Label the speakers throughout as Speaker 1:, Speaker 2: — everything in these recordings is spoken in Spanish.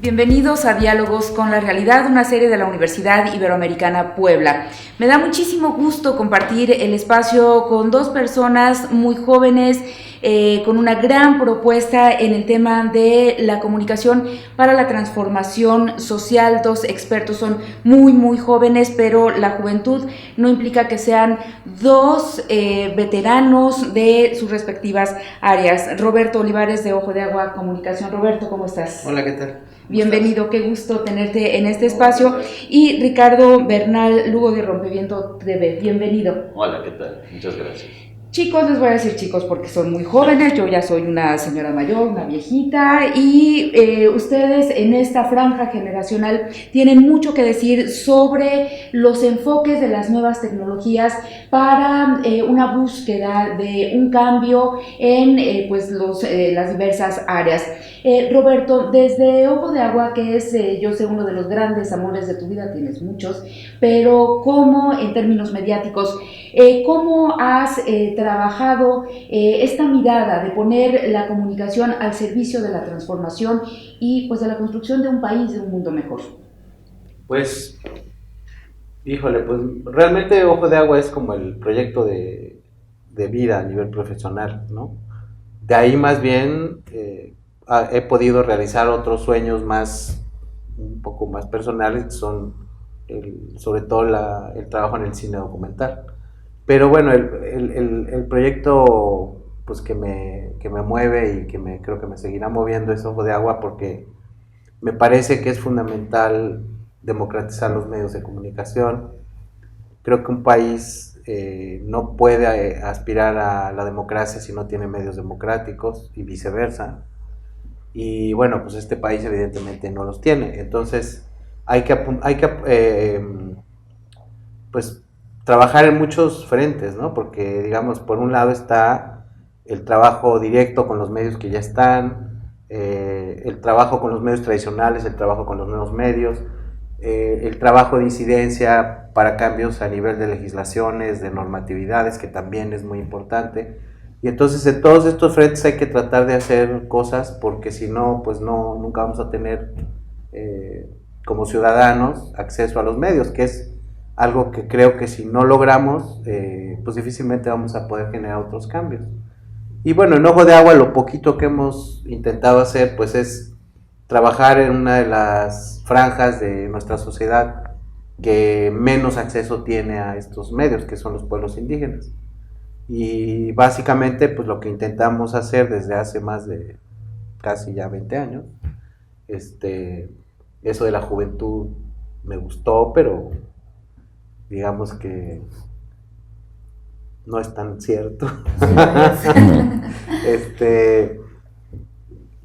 Speaker 1: Bienvenidos a Diálogos con la Realidad, una serie de la Universidad Iberoamericana Puebla. Me da muchísimo gusto compartir el espacio con dos personas muy jóvenes, con una gran propuesta en el tema de la comunicación para la transformación social. Dos expertos, son muy jóvenes, pero la juventud no implica que sean dos veteranos de sus respectivas áreas. Roberto Olivares, de Ojo de Agua Comunicación. Roberto, ¿cómo estás?
Speaker 2: Hola, ¿qué tal?
Speaker 1: Bienvenido, qué gusto tenerte en este espacio. Y Ricardo Bernal Lugo, de Rompeviento TV, bienvenido.
Speaker 3: Hola, ¿qué tal? Muchas gracias.
Speaker 1: Chicos, les voy a decir chicos porque son muy jóvenes, yo ya soy una señora mayor, una viejita, y ustedes en esta franja generacional tienen mucho que decir sobre los enfoques de las nuevas tecnologías para una búsqueda de un cambio en las diversas áreas. Roberto, desde Ojo de Agua, que es, yo sé, uno de los grandes amores de tu vida, tienes muchos, pero ¿cómo, en términos mediáticos, cómo has trabajado esta mirada de poner la comunicación al servicio de la transformación y pues de la construcción de un país, de un mundo mejor?
Speaker 2: Pues, híjole, pues realmente Ojo de Agua es como el proyecto de vida a nivel profesional, ¿no? De ahí más bien he podido realizar otros sueños un poco más personales, que son sobre todo el trabajo en el cine documental. Pero bueno, el proyecto pues que me mueve y creo que me seguirá moviendo es Ojo de Agua, porque me parece que es fundamental democratizar los medios de comunicación. Creo que un país no puede aspirar a la democracia si no tiene medios democráticos y viceversa. Y bueno, pues este país evidentemente no los tiene. Entonces hay que pues trabajar en muchos frentes, ¿no? Porque, digamos, por un lado está el trabajo directo con los medios que ya están, el trabajo con los medios tradicionales, el trabajo con los nuevos medios, el trabajo de incidencia para cambios a nivel de legislaciones, de normatividades, que también es muy importante. Y entonces en todos estos frentes hay que tratar de hacer cosas, porque si no, pues nunca vamos a tener como ciudadanos acceso a los medios, que es algo que creo que si no logramos, pues difícilmente vamos a poder generar otros cambios. Y bueno, en Ojo de Agua lo poquito que hemos intentado hacer pues es trabajar en una de las franjas de nuestra sociedad que menos acceso tiene a estos medios, que son los pueblos indígenas. Y básicamente pues lo que intentamos hacer desde hace más de casi ya 20 años, eso de la juventud me gustó, pero digamos que no es tan cierto.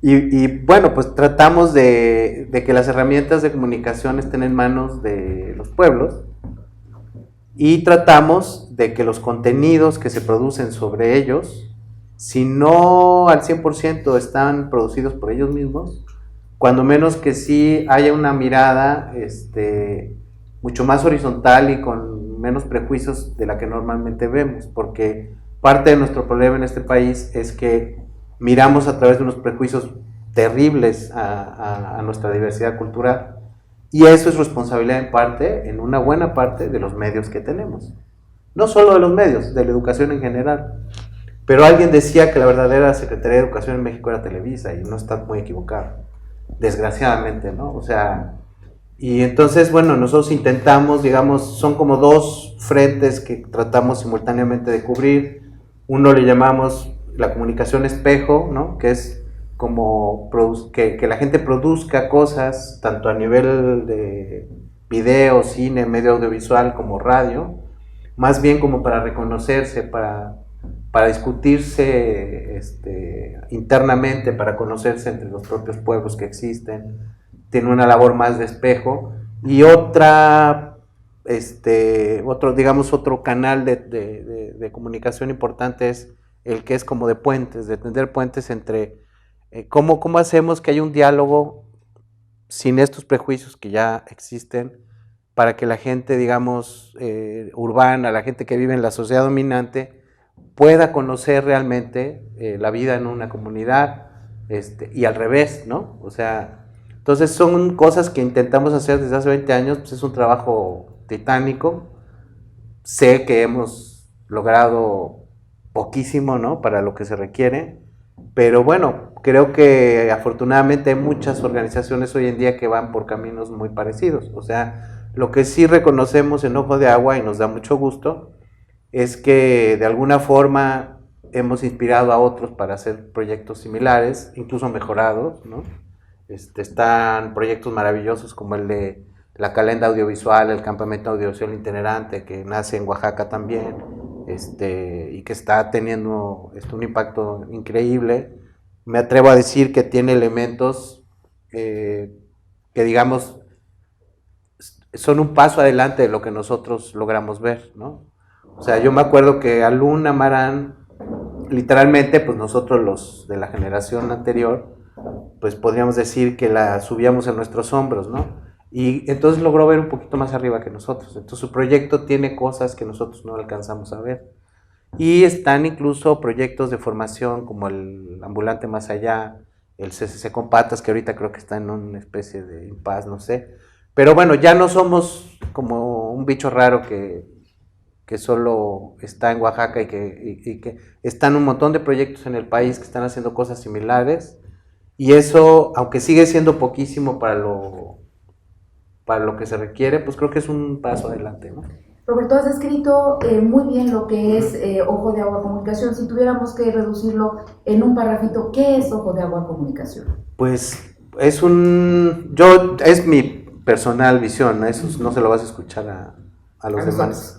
Speaker 2: Y bueno, pues tratamos de que las herramientas de comunicación estén en manos de los pueblos, y tratamos de que los contenidos que se producen sobre ellos, si no al 100% están producidos por ellos mismos, cuando menos que sí haya una mirada mucho más horizontal y con menos prejuicios de la que normalmente vemos, porque parte de nuestro problema en este país es que miramos a través de unos prejuicios terribles a nuestra diversidad cultural, y eso es responsabilidad en parte, en una buena parte, de los medios que tenemos. No solo de los medios, de la educación en general. Pero alguien decía que la verdadera Secretaría de Educación en México era Televisa, y no está muy equivocado, desgraciadamente, ¿no? O sea, y entonces, bueno, nosotros intentamos, digamos, son como dos frentes que tratamos simultáneamente de cubrir. Uno le llamamos la comunicación espejo, ¿no? Que es como que la gente produzca cosas, tanto a nivel de video, cine, medio audiovisual, como radio, más bien como para reconocerse, para discutirse internamente, para conocerse entre los propios pueblos que existen. Tiene una labor más de espejo. Y otro canal de comunicación importante es el que es como de puentes, de tender puentes entre cómo hacemos que haya un diálogo sin estos prejuicios que ya existen, para que la gente, digamos, urbana, la gente que vive en la sociedad dominante, pueda conocer realmente la vida en una comunidad, y al revés, ¿no? O sea, Entonces son cosas que intentamos hacer desde hace 20 años, pues es un trabajo titánico. Sé que hemos logrado poquísimo, ¿no? Para lo que se requiere, pero bueno, creo que afortunadamente hay muchas organizaciones hoy en día que van por caminos muy parecidos. O sea, lo que sí reconocemos en Ojo de Agua y nos da mucho gusto es que de alguna forma hemos inspirado a otros para hacer proyectos similares, incluso mejorados, ¿no? Están proyectos maravillosos como el de la calenda audiovisual, el campamento audiovisual itinerante, que nace en Oaxaca también, y que está teniendo un impacto increíble. Me atrevo a decir que tiene elementos que, digamos, son un paso adelante de lo que nosotros logramos ver, ¿no? O sea, yo me acuerdo que Alun Amarán, literalmente, pues nosotros los de la generación anterior, pues podríamos decir que la subíamos en nuestros hombros, ¿no? Y entonces logró ver un poquito más arriba que nosotros. Entonces su proyecto tiene cosas que nosotros no alcanzamos a ver. Y están incluso proyectos de formación como el Ambulante Más Allá, el CCC con Patas, que ahorita creo que está en una especie de impasse, no sé. Pero bueno, ya no somos como un bicho raro que solo está en Oaxaca y que están un montón de proyectos en el país que están haciendo cosas similares. Y eso, aunque sigue siendo poquísimo para lo que se requiere, pues creo que es un paso adelante, ¿no?
Speaker 1: Roberto, has descrito muy bien lo que es Ojo de Agua Comunicación. Si tuviéramos que reducirlo en un parrafito, ¿qué es Ojo de Agua Comunicación?
Speaker 2: Pues es mi personal visión, ¿no? Eso no se lo vas a escuchar a los demás.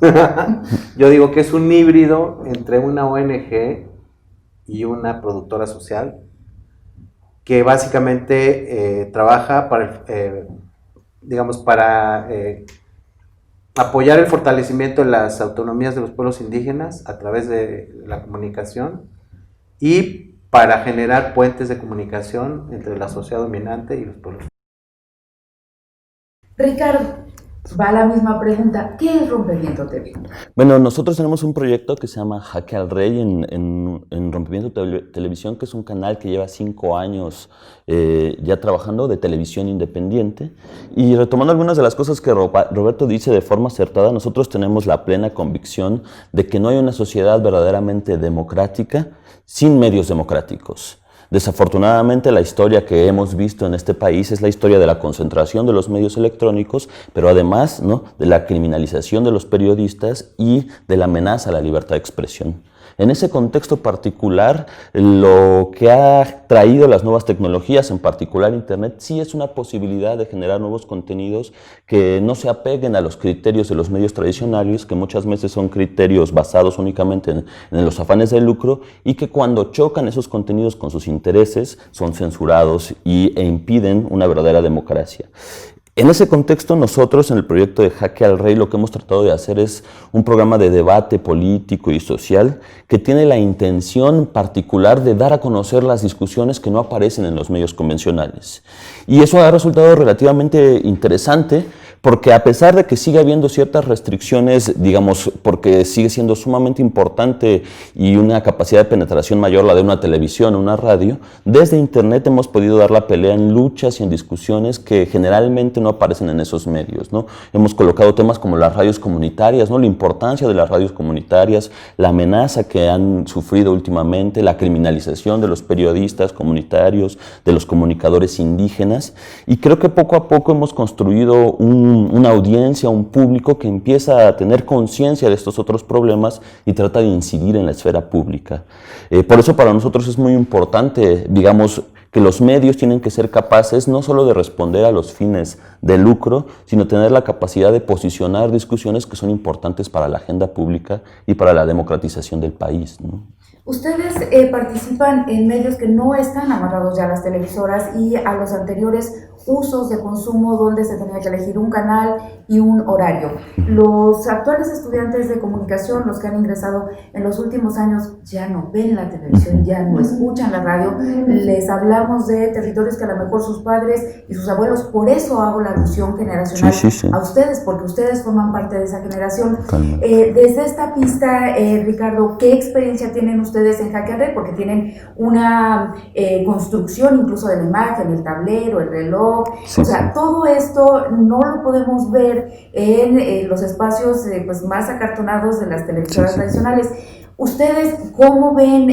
Speaker 2: Yo digo que es un híbrido entre una ONG y una productora social que básicamente trabaja para apoyar el fortalecimiento de las autonomías de los pueblos indígenas a través de la comunicación y para generar puentes de comunicación entre la sociedad dominante y los pueblos.
Speaker 1: Ricardo, va la misma pregunta. ¿Qué es Rompimiento TV?
Speaker 3: Bueno, nosotros tenemos un proyecto que se llama Jaque al Rey en Rompimiento Televisión, que es un canal que lleva 5 años ya trabajando de televisión independiente. Y retomando algunas de las cosas que Roberto dice de forma acertada, nosotros tenemos la plena convicción de que no hay una sociedad verdaderamente democrática sin medios democráticos. Desafortunadamente, la historia que hemos visto en este país es la historia de la concentración de los medios electrónicos, pero además, ¿no?, de la criminalización de los periodistas y de la amenaza a la libertad de expresión. En ese contexto particular, lo que ha traído las nuevas tecnologías, en particular Internet, sí es una posibilidad de generar nuevos contenidos que no se apeguen a los criterios de los medios tradicionales, que muchas veces son criterios basados únicamente en los afanes del lucro, y que cuando chocan esos contenidos con sus intereses son censurados e impiden una verdadera democracia. En ese contexto, nosotros en el proyecto de Jaque al Rey lo que hemos tratado de hacer es un programa de debate político y social que tiene la intención particular de dar a conocer las discusiones que no aparecen en los medios convencionales. Y eso ha resultado relativamente interesante porque a pesar de que sigue habiendo ciertas restricciones, digamos, porque sigue siendo sumamente importante y una capacidad de penetración mayor la de una televisión o una radio, desde Internet hemos podido dar la pelea en luchas y en discusiones que generalmente no aparecen en esos medios, ¿no? Hemos colocado temas como las radios comunitarias, ¿no?, la importancia de las radios comunitarias, la amenaza que han sufrido últimamente, la criminalización de los periodistas comunitarios, de los comunicadores indígenas, y creo que poco a poco hemos construido una audiencia, un público que empieza a tener conciencia de estos otros problemas y trata de incidir en la esfera pública. Por eso para nosotros es muy importante, digamos, que los medios tienen que ser capaces no solo de responder a los fines de lucro, sino tener la capacidad de posicionar discusiones que son importantes para la agenda pública y para la democratización del país, ¿no?
Speaker 1: Ustedes participan en medios que no están amarrados ya a las televisoras y a los anteriores usos de consumo donde se tenía que elegir un canal y un horario. Los actuales estudiantes de comunicación, los que han ingresado en los últimos años, ya no ven la televisión, ya no escuchan la radio. Les hablamos de territorios que a lo mejor sus padres y sus abuelos, por eso hago la alusión generacional a ustedes, porque ustedes forman parte de esa generación. Desde esta pista, Ricardo, ¿qué experiencia tienen ustedes en Jaque al Rey? Porque tienen una construcción incluso de la imagen, el tablero, el reloj, rock,
Speaker 3: Sí,
Speaker 1: o sea,
Speaker 3: sí.
Speaker 1: todo esto no lo podemos ver en los espacios pues, más acartonados de las televisoras
Speaker 3: Sí, sí.
Speaker 1: tradicionales. ¿Ustedes cómo ven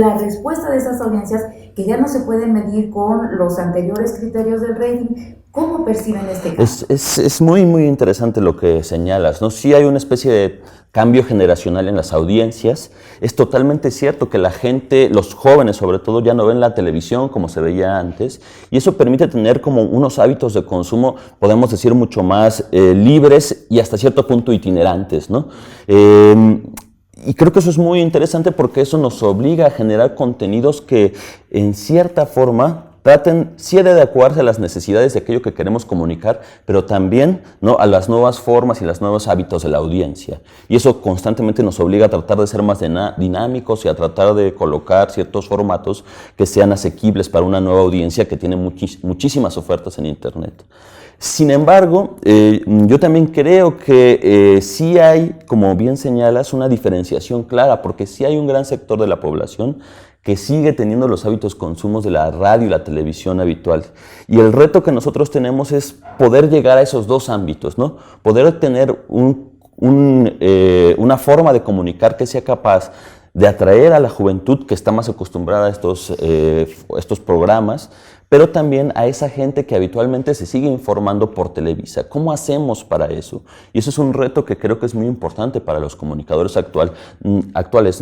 Speaker 1: la respuesta de esas audiencias que ya no se pueden medir con los anteriores criterios del rating? ¿Cómo perciben este cambio?
Speaker 3: Es muy, muy interesante lo que señalas, ¿no? Sí hay una especie de cambio generacional en las audiencias. Es totalmente cierto que la gente, los jóvenes sobre todo, ya no ven la televisión como se veía antes, y eso permite tener como unos hábitos de consumo, podemos decir, mucho más libres y hasta cierto punto itinerantes, ¿no? Y creo que eso es muy interesante porque eso nos obliga a generar contenidos que en cierta forma traten sí de adecuarse a las necesidades de aquello que queremos comunicar, pero también, ¿no?, a las nuevas formas y los nuevos hábitos de la audiencia. Y eso constantemente nos obliga a tratar de ser más dinámicos y a tratar de colocar ciertos formatos que sean asequibles para una nueva audiencia que tiene muchísimas ofertas en Internet. Sin embargo, yo también creo que sí hay, como bien señalas, una diferenciación clara, porque sí hay un gran sector de la población que sigue teniendo los hábitos consumos de la radio y la televisión habitual. Y el reto que nosotros tenemos es poder llegar a esos dos ámbitos, ¿no? Poder tener una forma de comunicar que sea capaz de atraer a la juventud que está más acostumbrada a estos programas, pero también a esa gente que habitualmente se sigue informando por Televisa. ¿Cómo hacemos para eso? Y eso es un reto que creo que es muy importante para los comunicadores actuales.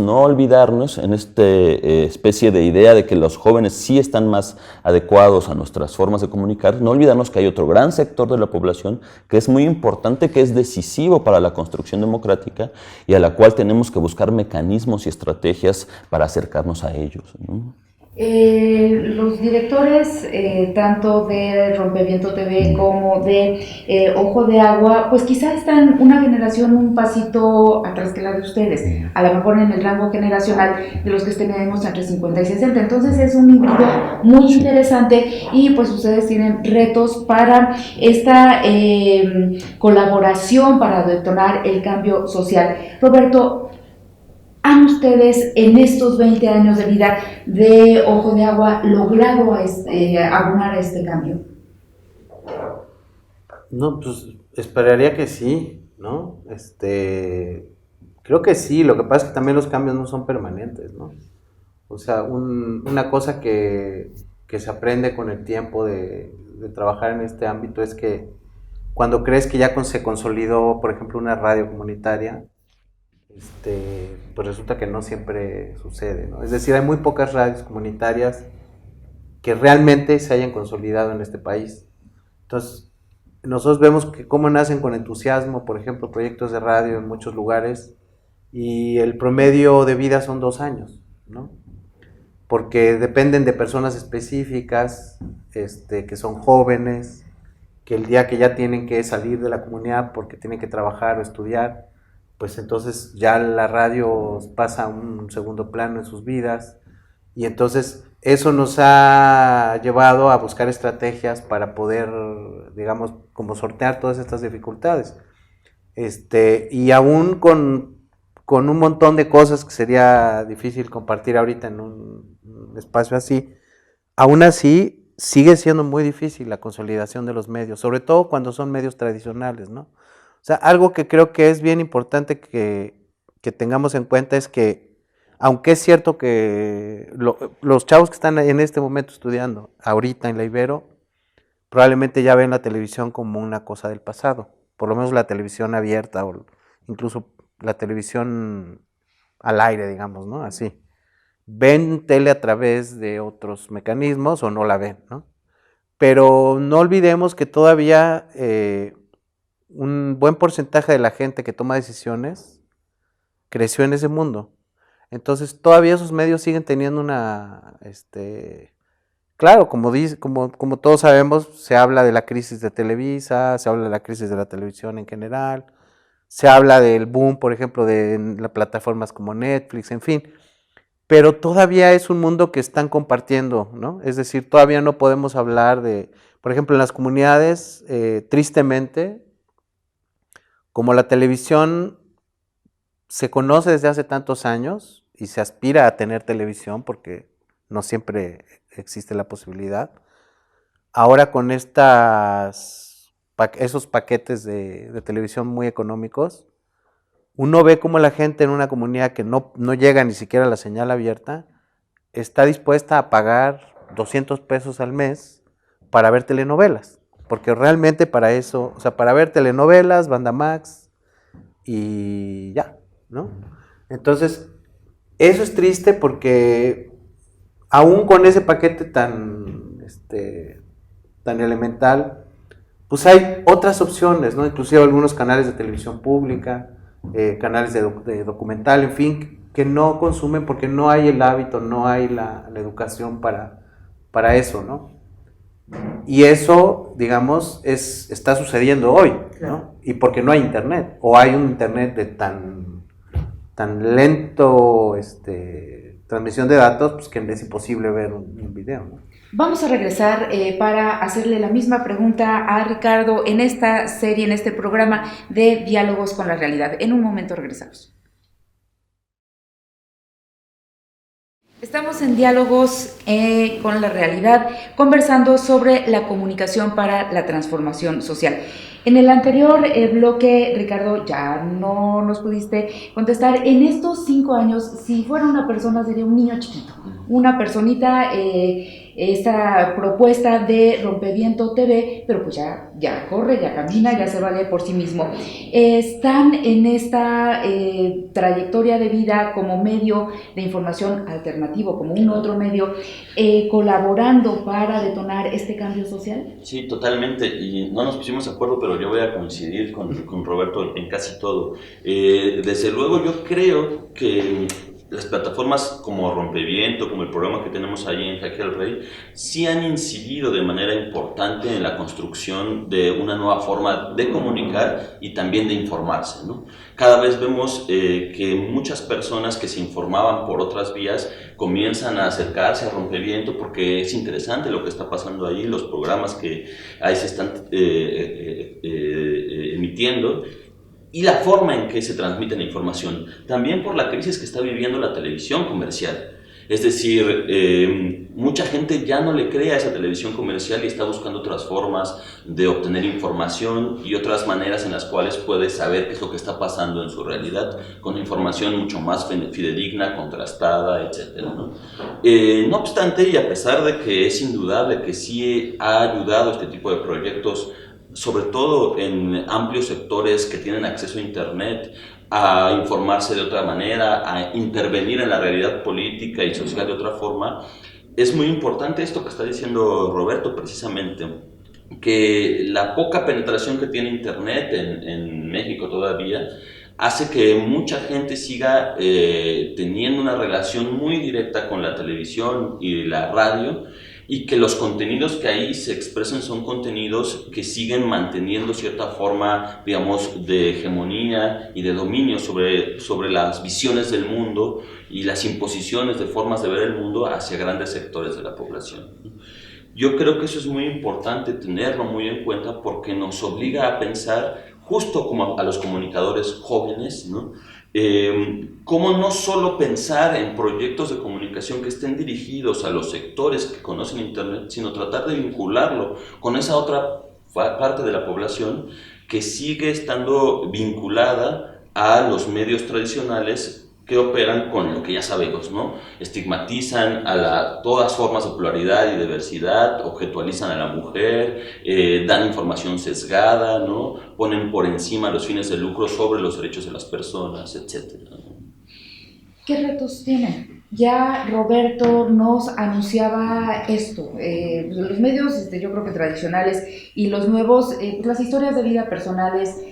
Speaker 3: No olvidarnos en esta especie de idea de que los jóvenes sí están más adecuados a nuestras formas de comunicar, no olvidarnos que hay otro gran sector de la población que es muy importante, que es decisivo para la construcción democrática y a la cual tenemos que buscar mecanismos y estrategias para acercarnos a ellos, ¿no?
Speaker 1: Los directores, tanto de Rompeviento TV como de Ojo de Agua, pues quizá están una generación un pasito atrás que la de ustedes, a lo mejor en el rango generacional de los que tenemos entre 50 y 60. Entonces es un híbrido muy interesante y pues ustedes tienen retos para esta colaboración para detonar el cambio social. Roberto, ¿han ustedes en estos 20 años de vida de Ojo de Agua logrado abonar a este cambio?
Speaker 2: No, pues esperaría que sí, ¿no? Creo que sí, lo que pasa es que también los cambios no son permanentes, ¿no? O sea, una cosa que se aprende con el tiempo de trabajar en este ámbito es que cuando crees que ya se consolidó, por ejemplo, una radio comunitaria, pues resulta que no siempre sucede, ¿no? Es decir, hay muy pocas radios comunitarias que realmente se hayan consolidado en este país. Entonces, nosotros vemos que cómo nacen con entusiasmo, por ejemplo, proyectos de radio en muchos lugares, y el promedio de vida son 2 años, ¿no? Porque dependen de personas específicas, que son jóvenes, que el día que ya tienen que salir de la comunidad porque tienen que trabajar o estudiar, pues entonces ya la radio pasa a un segundo plano en sus vidas, y entonces eso nos ha llevado a buscar estrategias para poder, digamos, como sortear todas estas dificultades. Y aún con un montón de cosas que sería difícil compartir ahorita en un espacio así, aún así sigue siendo muy difícil la consolidación de los medios, sobre todo cuando son medios tradicionales, ¿no? O sea, algo que creo que es bien importante que tengamos en cuenta es que, aunque es cierto que los chavos que están en este momento estudiando ahorita en la Ibero, probablemente ya ven la televisión como una cosa del pasado, por lo menos la televisión abierta o incluso la televisión al aire, digamos, ¿no? Así. Ven tele a través de otros mecanismos o no la ven, ¿no? Pero no olvidemos que todavía un buen porcentaje de la gente que toma decisiones creció en ese mundo. Entonces todavía esos medios siguen teniendo claro, como todos sabemos, se habla de la crisis de Televisa, se habla de la crisis de la televisión en general, se habla del boom, por ejemplo, de las plataformas como Netflix, en fin, pero todavía es un mundo que están compartiendo, ¿no? Es decir, todavía no podemos hablar por ejemplo, en las comunidades, tristemente, como la televisión se conoce desde hace tantos años y se aspira a tener televisión porque no siempre existe la posibilidad, ahora con esos paquetes de televisión muy económicos, uno ve cómo la gente en una comunidad que no llega ni siquiera a la señal abierta, está dispuesta a pagar 200 pesos al mes para ver telenovelas. Porque realmente para eso, o sea, para ver telenovelas, Banda Max y ya, ¿no? Entonces, eso es triste porque aún con ese paquete tan elemental, pues hay otras opciones, ¿no? Inclusive algunos canales de televisión pública, canales de documental, en fin, que no consumen porque no hay el hábito, no hay la educación para eso, ¿no? Y eso, digamos, está sucediendo hoy, ¿no? Y porque no hay internet, o hay un internet de tan lento transmisión de datos, pues que es imposible ver un video, ¿no?
Speaker 1: Vamos a regresar para hacerle la misma pregunta a Ricardo en esta serie, en este programa de Diálogos con la Realidad. En un momento regresamos. Estamos en Diálogos con la Realidad, conversando sobre la comunicación para la transformación social. En el anterior bloque, Ricardo, ya no nos pudiste contestar. En estos 5 años, si fuera una persona, sería un niño chiquito, una personita, esta propuesta de Rompeviento TV, pero pues ya corre, ya camina, ya se vale por sí mismo. Están en esta trayectoria de vida como medio de información alternativo, como un otro medio, colaborando para detonar este cambio social.
Speaker 3: Sí, totalmente, y no nos pusimos de acuerdo, pero yo voy a coincidir con Roberto en casi todo. Desde luego yo creo que las plataformas como Rompeviento, como el programa que tenemos ahí en Jaque al Rey, sí han incidido de manera importante en la construcción de una nueva forma de comunicar y también de informarse, ¿no? Cada vez vemos que muchas personas que se informaban por otras vías comienzan a acercarse a Rompeviento porque es interesante lo que está pasando ahí, los programas que ahí se están emitiendo, y la forma en que se transmite la información, también por la crisis que está viviendo la televisión comercial. Es decir, mucha gente ya no le cree a esa televisión comercial y está buscando otras formas de obtener información y otras maneras en las cuales puede saber qué es lo que está pasando en su realidad, con información mucho más fidedigna, contrastada, etc., ¿no? No obstante, y a pesar de que es indudable que sí ha ayudado este tipo de proyectos, sobre todo en amplios sectores que tienen acceso a Internet, a informarse de otra manera, a intervenir en la realidad política y social de otra forma, es muy importante esto que está diciendo Roberto precisamente, que la poca penetración que tiene Internet en México todavía hace que mucha gente siga teniendo una relación muy directa con la televisión y la radio, y que los contenidos que ahí se expresan son contenidos que siguen manteniendo cierta forma, digamos, de hegemonía y de dominio sobre las visiones del mundo y las imposiciones de formas de ver el mundo hacia grandes sectores de la población. Yo creo que eso es muy importante tenerlo muy en cuenta porque nos obliga a pensar, justo como a los comunicadores jóvenes, ¿no? Cómo no solo pensar en proyectos de comunicación que estén dirigidos a los sectores que conocen Internet, sino tratar de vincularlo con esa otra parte de la población que sigue estando vinculada a los medios tradicionales que operan con lo que ya sabemos, ¿no? Estigmatizan a todas formas de pluralidad y diversidad, objetualizan a la mujer, dan información sesgada, ¿no? Ponen por encima los fines de lucro sobre los derechos de las personas, etc.
Speaker 1: ¿Qué retos tienen? Ya Roberto nos anunciaba esto, los medios yo creo que tradicionales y los nuevos, las historias de vida personales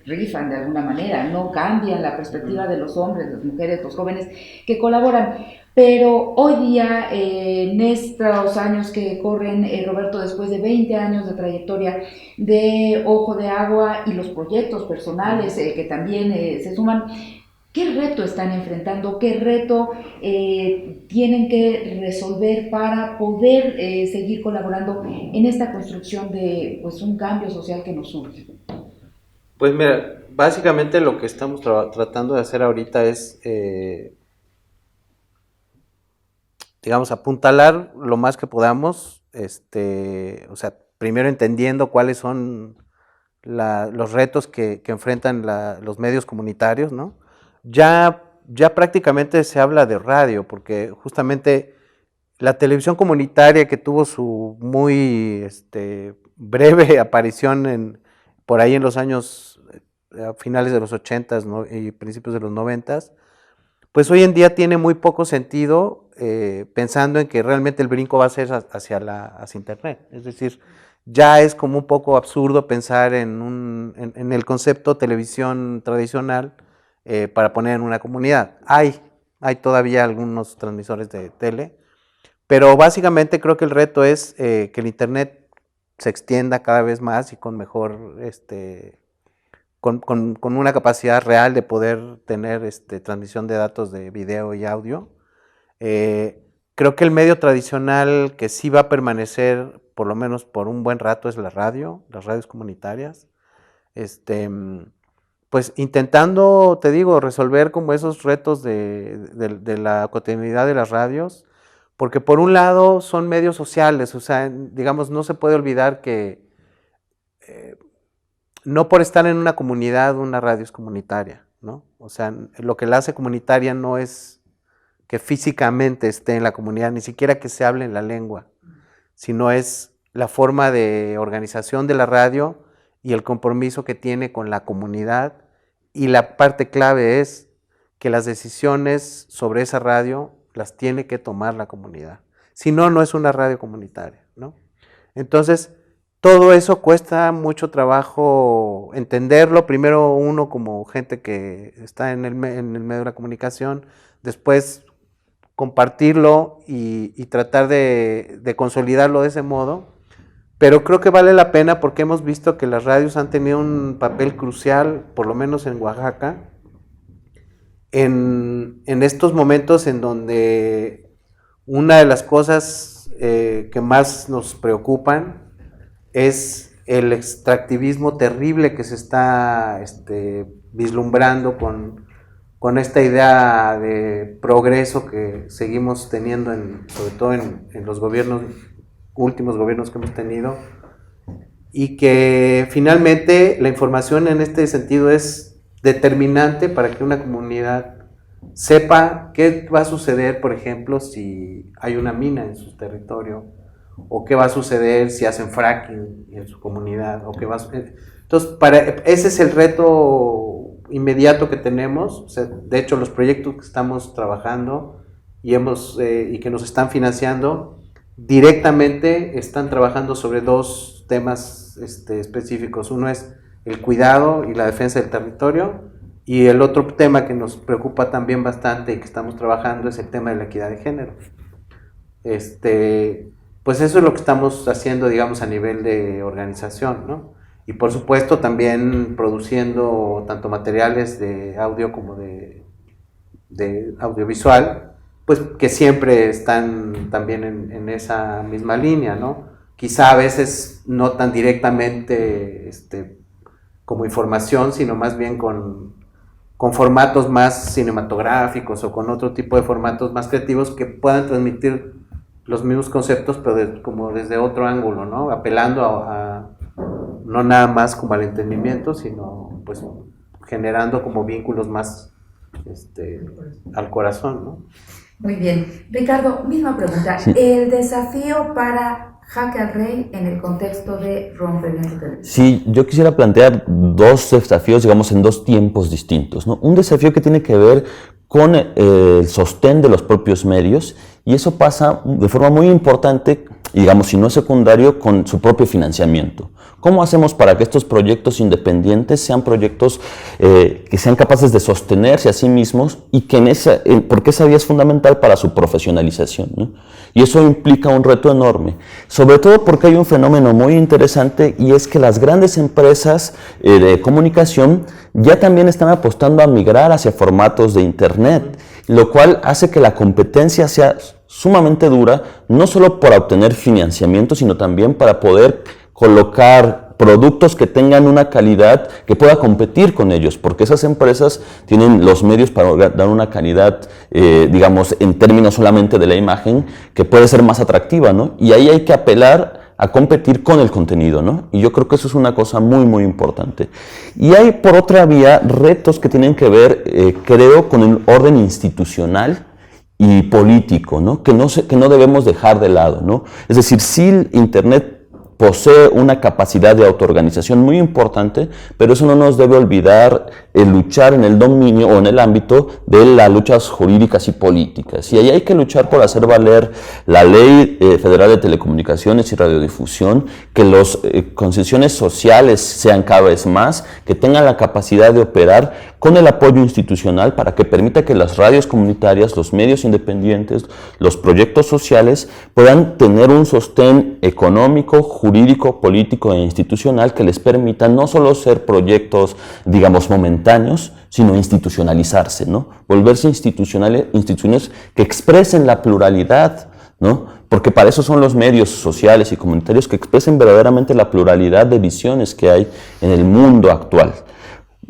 Speaker 1: rifan de alguna manera, no cambian la perspectiva de los hombres, las mujeres, los jóvenes que colaboran, pero hoy día, en estos años que corren, Roberto, después de 20 años de trayectoria de Ojo de Agua y los proyectos personales que también se suman, ¿qué reto están enfrentando? ¿Qué reto tienen que resolver para poder seguir colaborando en esta construcción de pues, un cambio social que nos surge?
Speaker 2: Pues mira, básicamente lo que estamos tratando de hacer ahorita es, digamos, apuntalar lo más que podamos o sea, primero entendiendo cuáles son los retos que enfrentan los medios comunitarios, ¿no? Ya prácticamente se habla de radio, porque justamente la televisión comunitaria, que tuvo su muy breve aparición por ahí en los años, a finales de los 80s, ¿no? Y principios de los 90s, pues hoy en día tiene muy poco sentido, pensando en que realmente el brinco va a ser hacia Internet. Es decir, ya es como un poco absurdo pensar en el concepto televisión tradicional para poner en una comunidad. Hay todavía algunos transmisores de tele, pero básicamente creo que el reto es que el Internet se extienda cada vez más y con mejor, con una capacidad real de poder tener transmisión de datos de video y audio. Creo que el medio tradicional que sí va a permanecer, por lo menos por un buen rato, es la radio, las radios comunitarias. Pues intentando, te digo, resolver como esos retos de la cotidianidad de las radios, porque por un lado son medios sociales, o sea, digamos, no se puede olvidar que no por estar en una comunidad, una radio es comunitaria, ¿no? O sea, lo que la hace comunitaria no es que físicamente esté en la comunidad, ni siquiera que se hable en la lengua, sino es la forma de organización de la radio y el compromiso que tiene con la comunidad, y la parte clave es que las decisiones sobre esa radio las tiene que tomar la comunidad. Si no, no es una radio comunitaria, ¿no? Entonces, todo eso cuesta mucho trabajo entenderlo. Primero uno como gente que está en el medio de la comunicación, después compartirlo y tratar de consolidarlo de ese modo. Pero creo que vale la pena porque hemos visto que las radios han tenido un papel crucial, por lo menos en Oaxaca, en estos momentos en donde una de las cosas que más nos preocupan es el extractivismo terrible que se está vislumbrando con esta idea de progreso que seguimos teniendo, sobre todo en los últimos gobiernos que hemos tenido, y que finalmente la información en este sentido es determinante para que una comunidad sepa qué va a suceder, por ejemplo, si hay una mina en su territorio, o qué va a suceder si hacen fracking en su comunidad, o qué va a suceder. Entonces, ese es el reto inmediato que tenemos. O sea, de hecho, los proyectos que estamos trabajando y que nos están financiando directamente están trabajando sobre dos temas específicos. Uno es el cuidado y la defensa del territorio, y el otro tema que nos preocupa también bastante y que estamos trabajando es el tema de la equidad de género. Pues eso es lo que estamos haciendo, digamos, a nivel de organización, ¿no? Y por supuesto también produciendo tanto materiales de audio como de audiovisual, pues que siempre están también en esa misma línea, ¿no? Quizá a veces no tan directamente como información, sino más bien con formatos más cinematográficos o con otro tipo de formatos más creativos que puedan transmitir los mismos conceptos, pero como desde otro ángulo, ¿no? Apelando a no nada más como al entendimiento, sino pues generando como vínculos más al corazón, ¿no?
Speaker 1: Muy bien. Ricardo, misma pregunta. Sí. El desafío para Jaque al Rey en el contexto de Rompimiento Televisión.
Speaker 3: Sí, yo quisiera plantear dos desafíos, digamos, en dos tiempos distintos, ¿no? Un desafío que tiene que ver con el sostén de los propios medios, y eso pasa de forma muy importante, digamos, si no es secundario, con su propio financiamiento. ¿Cómo hacemos para que estos proyectos independientes sean proyectos que sean capaces de sostenerse a sí mismos, y que porque esa vía es fundamental para su profesionalización, ¿no? Y eso implica un reto enorme, sobre todo porque hay un fenómeno muy interesante, y es que las grandes empresas de comunicación ya también están apostando a migrar hacia formatos de Internet, lo cual hace que la competencia sea sumamente dura, no solo para obtener financiamiento, sino también para poder colocar productos que tengan una calidad que pueda competir con ellos, porque esas empresas tienen los medios para dar una calidad, digamos, en términos solamente de la imagen, que puede ser más atractiva, ¿no? Y ahí hay que apelar a competir con el contenido, ¿no? Y yo creo que eso es una cosa muy, muy importante. Y hay, por otra vía, retos que tienen que ver, creo, con el orden institucional y político, ¿no? Que no debemos dejar de lado, ¿no? Es decir, si Internet posee una capacidad de autoorganización muy importante, pero eso no nos debe olvidar el luchar en el dominio o en el ámbito de las luchas jurídicas y políticas. Y ahí hay que luchar por hacer valer la Ley Federal de Telecomunicaciones y Radiodifusión, que las concesiones sociales sean cada vez más, que tengan la capacidad de operar con el apoyo institucional para que permita que las radios comunitarias, los medios independientes, los proyectos sociales puedan tener un sostén económico, jurídico, político e institucional que les permita no solo ser proyectos, digamos, momentáneos, sino institucionalizarse, ¿no? Volverse instituciones que expresen la pluralidad, ¿no? Porque para eso son los medios sociales y comunitarios, que expresen verdaderamente la pluralidad de visiones que hay en el mundo actual.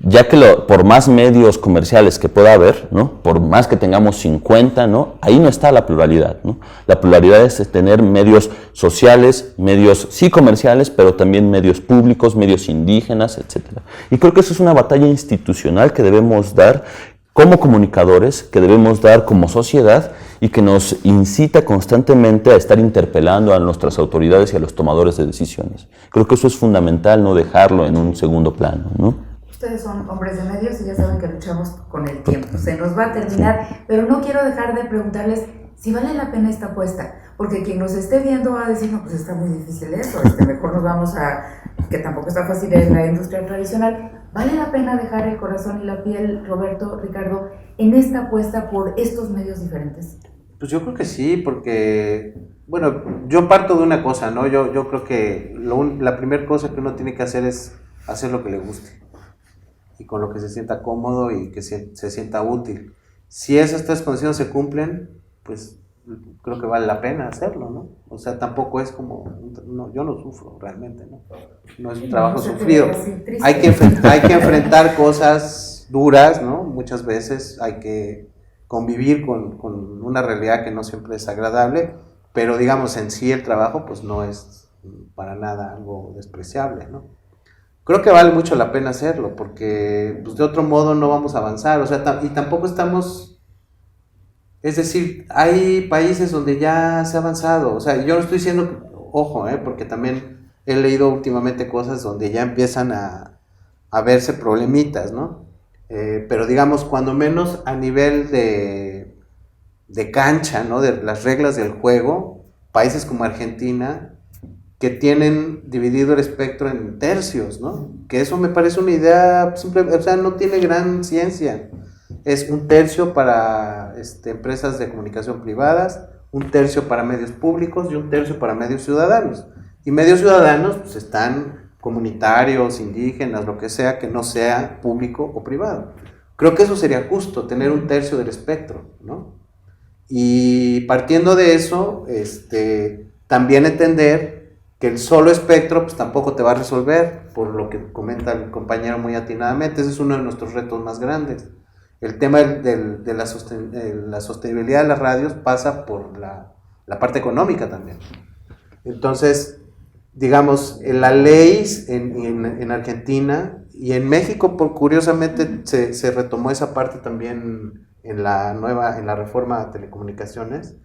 Speaker 3: Ya que por más medios comerciales que pueda haber, ¿no? Por más que tengamos 50, ¿no? Ahí no está la pluralidad, ¿no? La pluralidad es tener medios sociales, medios sí comerciales, pero también medios públicos, medios indígenas, etc. Y creo que eso es una batalla institucional que debemos dar como comunicadores, que debemos dar como sociedad, y que nos incita constantemente a estar interpelando a nuestras autoridades y a los tomadores de decisiones. Creo que eso es fundamental, no dejarlo en un segundo plano, ¿no?
Speaker 1: Ustedes son hombres de medios y ya saben que luchamos con el tiempo. Se nos va a terminar, pero no quiero dejar de preguntarles si vale la pena esta apuesta, porque quien nos esté viendo va a decir, no, pues está muy difícil eso, mejor nos vamos a, que tampoco está fácil en la industria tradicional. ¿Vale la pena dejar el corazón y la piel, Roberto, Ricardo, en esta apuesta por estos medios diferentes?
Speaker 2: Pues yo creo que sí, porque, bueno, yo parto de una cosa, ¿no? Yo creo que la primera cosa que uno tiene que hacer es hacer lo que le guste, y con lo que se sienta cómodo y que se sienta útil. Si esas tres condiciones se cumplen, pues creo que vale la pena hacerlo, ¿no? O sea, tampoco es como, no, yo no sufro realmente, ¿no? No es un trabajo sufrido. Hay que enfrentar cosas duras, ¿no? Muchas veces hay que convivir con una realidad que no siempre es agradable, pero digamos en sí el trabajo pues no es para nada algo despreciable, ¿no? Creo que vale mucho la pena hacerlo, porque pues, de otro modo no vamos a avanzar, o sea, y tampoco estamos, es decir, hay países donde ya se ha avanzado, o sea, yo no estoy diciendo, ojo, porque también he leído últimamente cosas donde ya empiezan a verse problemitas, ¿no? Pero digamos, cuando menos a nivel de cancha, ¿no? De las reglas del juego, países como Argentina, que tienen dividido el espectro en tercios, ¿no? Que eso me parece una idea simple, o sea, no tiene gran ciencia. Es un tercio para empresas de comunicación privadas, un tercio para medios públicos y un tercio para medios ciudadanos. Y medios ciudadanos pues están comunitarios, indígenas, lo que sea, que no sea público o privado. Creo que eso sería justo, tener un tercio del espectro, ¿no? Y partiendo de eso, también entender que el solo espectro pues tampoco te va a resolver, por lo que comenta el compañero muy atinadamente. Ese es uno de nuestros retos más grandes. El tema de la sostenibilidad de las radios pasa por la parte económica también. Entonces, digamos, la ley en Argentina y en México, curiosamente, se retomó esa parte también en la reforma de telecomunicaciones,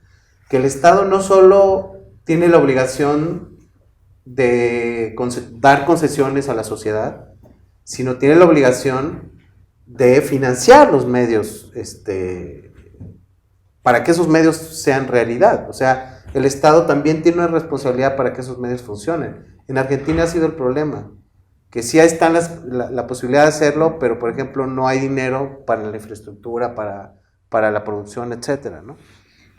Speaker 2: que el Estado no solo tiene la obligación de dar concesiones a la sociedad, sino tiene la obligación de financiar los medios para que esos medios sean realidad. O sea, el Estado también tiene una responsabilidad para que esos medios funcionen. En Argentina ha sido el problema, que sí está la posibilidad de hacerlo, pero por ejemplo no hay dinero para la infraestructura, para la producción, etcétera, ¿no?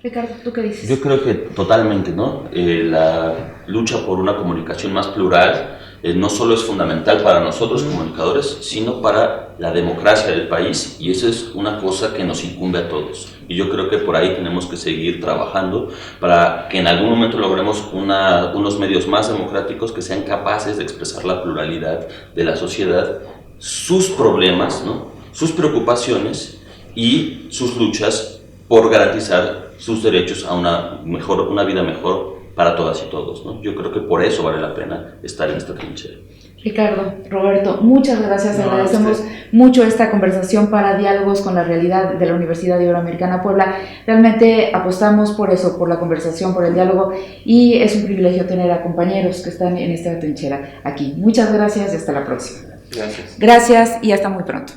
Speaker 1: Ricardo, ¿tú qué dices?
Speaker 3: Yo creo que totalmente, ¿no? La lucha por una comunicación más plural no solo es fundamental para nosotros comunicadores, sino para la democracia del país, y eso es una cosa que nos incumbe a todos. Y yo creo que por ahí tenemos que seguir trabajando para que en algún momento logremos unos medios más democráticos que sean capaces de expresar la pluralidad de la sociedad, sus problemas, ¿no?, sus preocupaciones y sus luchas por garantizar sus derechos a una vida mejor para todas y todos, ¿no? Yo creo que por eso vale la pena estar en esta trinchera.
Speaker 1: Ricardo, Roberto, muchas gracias. Agradecemos mucho esta conversación para Diálogos con la Realidad de la Universidad Iberoamericana Puebla. Realmente apostamos por eso, por la conversación, por el diálogo, y es un privilegio tener a compañeros que están en esta trinchera aquí. Muchas gracias y hasta la próxima.
Speaker 2: Gracias.
Speaker 1: Gracias y hasta muy pronto.